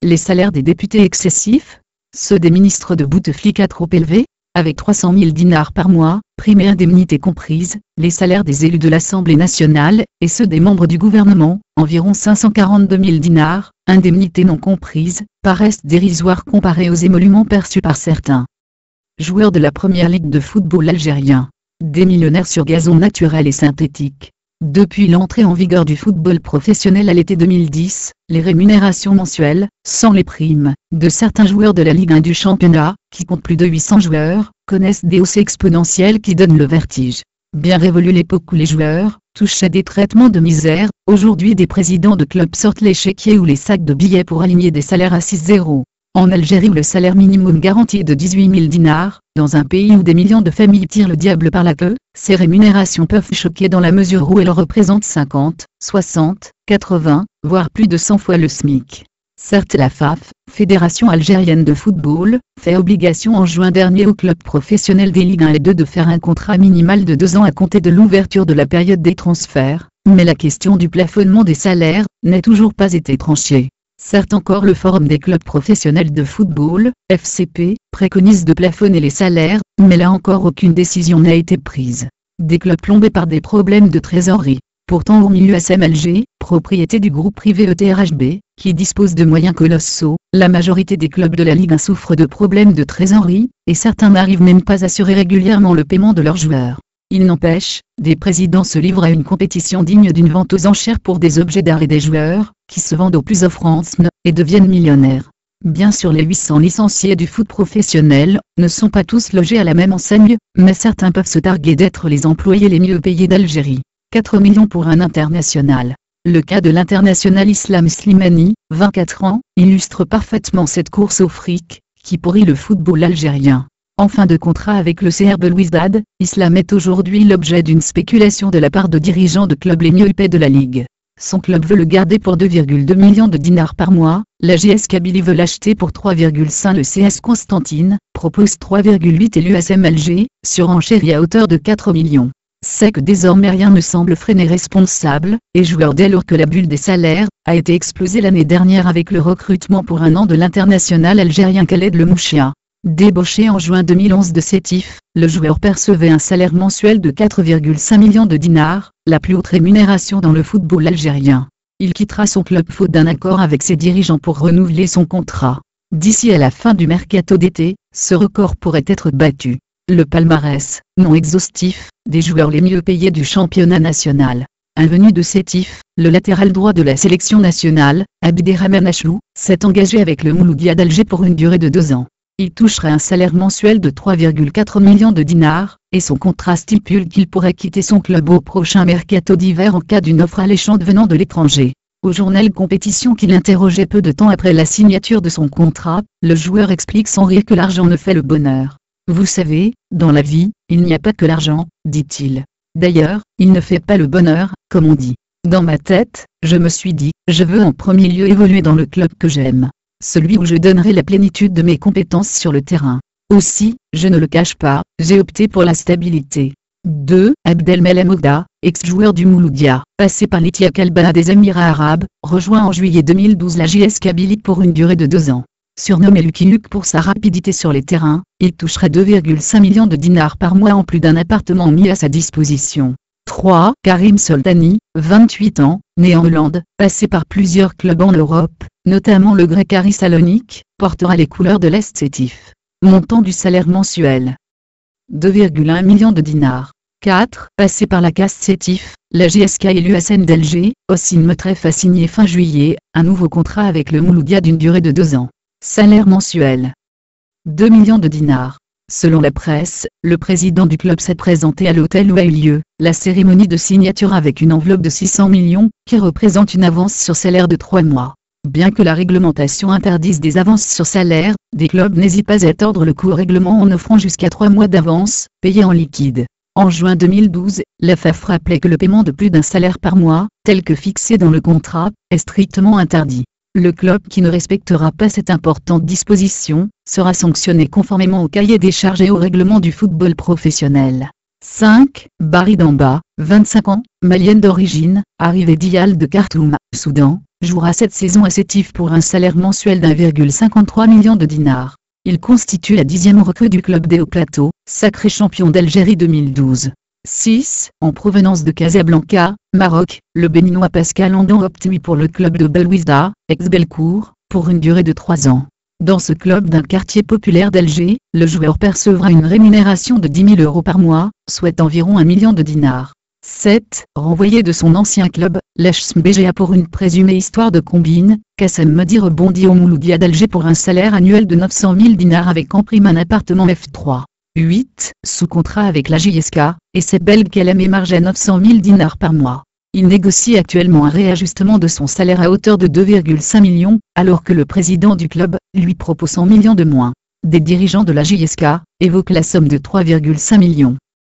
Les salaires des députés excessifs? Ceux des ministres de Bouteflika trop élevés? Avec 300 000 dinars par mois, primes et indemnités comprises, les salaires des élus de l'Assemblée nationale, et ceux des membres du gouvernement, environ 542 000 dinars, indemnités non comprises, paraissent dérisoires comparés aux émoluments perçus par certains joueurs de la première ligue de football algérien. Des millionnaires sur gazon naturel et synthétique. Depuis l'entrée en vigueur du football professionnel à l'été 2010, les rémunérations mensuelles, sans les primes, de certains joueurs de la Ligue 1 du championnat, qui compte plus de 800 joueurs, connaissent des hausses exponentielles qui donnent le vertige. Bien révolue l'époque où les joueurs touchaient des traitements de misère, aujourd'hui des présidents de clubs sortent les chéquiers ou les sacs de billets pour aligner des salaires à 6-0. En Algérie où le salaire minimum garanti est de 18 000 dinars, dans un pays où des millions de familles tirent le diable par la queue, ces rémunérations peuvent choquer dans la mesure où elles représentent 50, 60, 80, voire plus de 100 fois le SMIC. Certes la FAF, Fédération algérienne de football, fait obligation en juin dernier aux clubs professionnels des Ligue 1 et 2 de faire un contrat minimal de 2 ans à compter de l'ouverture de la période des transferts, mais la question du plafonnement des salaires n'a toujours pas été tranchée. Certes encore le Forum des clubs professionnels de football, FCP, préconise de plafonner les salaires, mais là encore aucune décision n'a été prise. Des clubs plombés par des problèmes de trésorerie. Pourtant hormis l'USM Alger, propriété du groupe privé ETRHB, qui dispose de moyens colossaux, la majorité des clubs de la Ligue 1 souffrent de problèmes de trésorerie, et certains n'arrivent même pas à assurer régulièrement le paiement de leurs joueurs. Il n'empêche, des présidents se livrent à une compétition digne d'une vente aux enchères pour des objets d'art et des joueurs, qui se vendent aux plus offrances et deviennent millionnaires. Bien sûr les 800 licenciés du foot professionnel ne sont pas tous logés à la même enseigne, mais certains peuvent se targuer d'être les employés les mieux payés d'Algérie. 4 millions pour un international. Le cas de l'international Islam Slimani, 24 ans, illustre parfaitement cette course au fric, qui pourrit le football algérien. En fin de contrat avec le CR Belouizdad, Islam est aujourd'hui l'objet d'une spéculation de la part de dirigeants de clubs les mieux payés de la Ligue. Son club veut le garder pour 2,2 millions de dinars par mois, la JS Kabylie veut l'acheter pour 3,5, le CS Constantine propose 3,8 et l'USM Alger, surenchérit à hauteur de 4 millions. C'est que désormais rien ne semble freiner responsable, et joueur dès lors que la bulle des salaires a été explosée l'année dernière avec le recrutement pour un an de l'international algérien Khaled Lemouchia. Débauché en juin 2011 de Sétif, le joueur percevait un salaire mensuel de 4,5 millions de dinars, la plus haute rémunération dans le football algérien. Il quittera son club faute d'un accord avec ses dirigeants pour renouveler son contrat. D'ici à la fin du mercato d'été, ce record pourrait être battu. Le palmarès, non exhaustif, des joueurs les mieux payés du championnat national. Un venu de Sétif, le latéral droit de la sélection nationale, Abderrahmane Achlou, s'est engagé avec le Mouloudia d'Alger pour une durée de 2 ans. Il toucherait un salaire mensuel de 3,4 millions de dinars, et son contrat stipule qu'il pourrait quitter son club au prochain mercato d'hiver en cas d'une offre alléchante venant de l'étranger. Au journal Compétition qu'il interrogeait peu de temps après la signature de son contrat, le joueur explique sans rire que l'argent ne fait le bonheur. Vous savez, dans la vie, il n'y a pas que l'argent, dit-il. D'ailleurs, il ne fait pas le bonheur, comme on dit. Dans ma tête, je me suis dit, je veux en premier lieu évoluer dans le club que j'aime. Celui où je donnerai la plénitude de mes compétences sur le terrain. Aussi, je ne le cache pas, j'ai opté pour la stabilité. 2. Abdelmelem Ouda, ex-joueur du Mouloudia, passé par l'Etihad Al-Bahah des Émirats Arabes, rejoint en juillet 2012 la JS Kabylie pour une durée de 2 ans. Surnommé Lucky Luke pour sa rapidité sur les terrains, il toucherait 2,5 millions de dinars par mois en plus d'un appartement mis à sa disposition. 3. Karim Soltani, 28 ans, né en Hollande, passé par plusieurs clubs en Europe, notamment le grec Aris Salonique, portera les couleurs de l'Est Sétif. Montant du salaire mensuel. 2,1 millions de dinars. 4. Passé par la CAS Sétif, la JSK et l'USM d'Alger, Ossine Metref a signé fin juillet, un nouveau contrat avec le Mouloudia d'une durée de 2 ans. Salaire mensuel. 2 millions de dinars. Selon la presse, le président du club s'est présenté à l'hôtel où a eu lieu la cérémonie de signature avec une enveloppe de 600 millions, qui représente une avance sur salaire de 3 mois. Bien que la réglementation interdise des avances sur salaire, des clubs n'hésitent pas à tordre le cou au règlement en offrant jusqu'à 3 mois d'avance, payés en liquide. En juin 2012, la FAF rappelait que le paiement de plus d'un salaire par mois, tel que fixé dans le contrat, est strictement interdit. Le club qui ne respectera pas cette importante disposition, sera sanctionné conformément au cahier des charges et au règlement du football professionnel. 5. Barry Damba, 25 ans, malienne d'origine, arrivée d'Iyal de Khartoum, Soudan, jouera cette saison à Sétif pour un salaire mensuel d'1,53 million de dinars. Il constitue la 10e recrue du club des Hauts-Plateaux, sacré champion d'Algérie 2012. 6. En provenance de Casablanca, Maroc, le Béninois Pascal Andon opte lui pour le club de Belouizdad, ex-Bellecour, pour une durée de 3 ans. Dans ce club d'un quartier populaire d'Alger, le joueur percevra une rémunération de 10 000 € par mois, soit environ 1 million de dinars. 7. Renvoyé de son ancien club, l'HSM BGA pour une présumée histoire de combine, Kassem Medi rebondit au Mouloudia d'Alger pour un salaire annuel de 900 000 dinars avec en prime un appartement F3. 8. Sous contrat avec la JSK, et c'est Belg qu'elle émarge à 900 000 dinars par mois. Il négocie actuellement un réajustement de son salaire à hauteur de 2,5 millions, alors que le président du club lui propose 100 millions de moins. Des dirigeants de la JSK évoquent la somme de 3,5 millions.